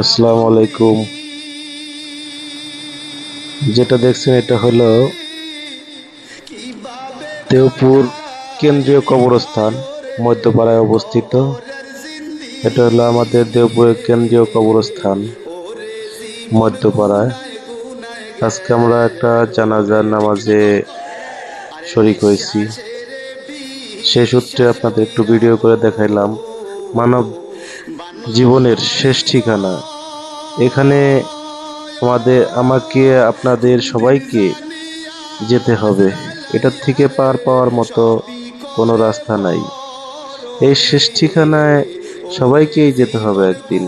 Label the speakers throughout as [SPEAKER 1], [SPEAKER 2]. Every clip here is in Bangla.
[SPEAKER 1] আসসালামু আলাইকুম। যেটা দেখছেন এটা হলো দেওপুর কেন্দ্রীয় কবরস্থান, মধ্যপাড়ায় অবস্থিত। এটা হলো আমাদের দেওপুরের কেন্দ্রীয় কবরস্থান, মধ্যপাড়ায়। আজকে আমরা একটা জানাজার নামাজে শরীক হয়েছি। সে সূত্রে আপনাদের একটু ভিডিও করে দেখাইলাম মানব জীবনের শেষ ঠিকানা। এখানে আমাকে আপনাদের সবাইকে যেতে হবে। এটার থেকে পার পাওয়ার মতো কোনো রাস্তা নাই। এই শেষ ঠিকানায় সবাইকেই যেতে হবে একদিন।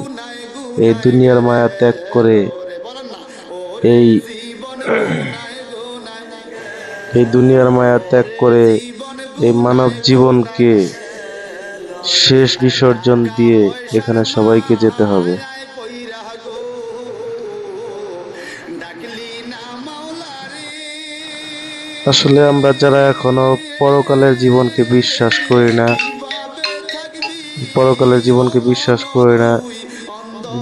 [SPEAKER 1] এই দুনিয়ার মায়া ত্যাগ করে এই এই দুনিয়ার মায়া ত্যাগ করে এই মানব জীবনকে শেষ বিসর্জন দিয়ে এখানে সবাইকে যেতে হবে। আসলে আমরা যারা এখনো পরকালের জীবনকে বিশ্বাস করি না,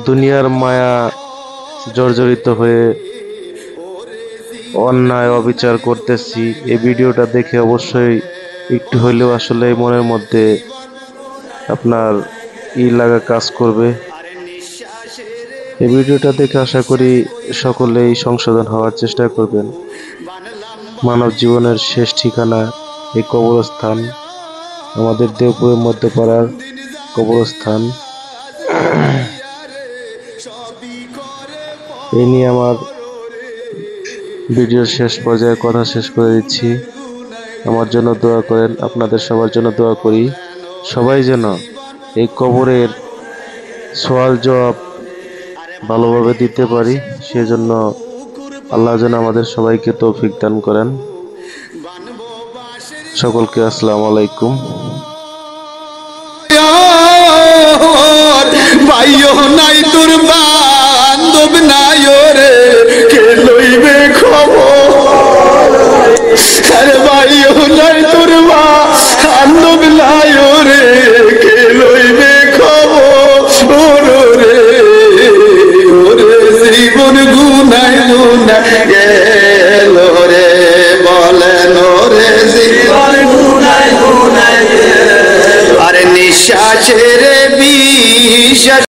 [SPEAKER 1] দুনিয়ার মায়া জর্জরিত হয়ে অন্যায় অবিচার করতেছি, এই ভিডিওটা দেখে অবশ্যই একটু হইলেও আসলে মনের মধ্যে আপনার লাগা কাজ করবে। এই ভিডিওটা দেখে আশা করি সকলেই সংশোধন হওয়ার চেষ্টা করবেন। মানব জীবনের শেষ ঠিকানা এই কবরস্থান, আমাদের দেওপুরের মধ্যপাড়ার কবরস্থান। এই নিয়ে আমার ভিডিওর শেষ পর্যায়ে কথা শেষ করে দিচ্ছি। আমার জন্য দোয়া করেন, আপনাদের সবার জন্য দোয়া করি। সবাই যেন এই কবরের সওয়াল জবাব ভালোভাবে দিতে পারি, সেজন্য আল্লাহ যেন আমাদের সবাইকে তৌফিক দান করেন। সকলকে আসসালামু আলাইকুম।
[SPEAKER 2] ভাইও নাই তোর বান্ধব নাই রে, কে লইবে খবর? আরে ভাইও নাই তোর বান্ধব নাই রে, কে লইবে খবর? রে ওরে জীবন গুনায় গুনায় গেল রে, বলেন রে জীবন গুনায় গুনায়, আরে নিঃশ্বাসের বিষ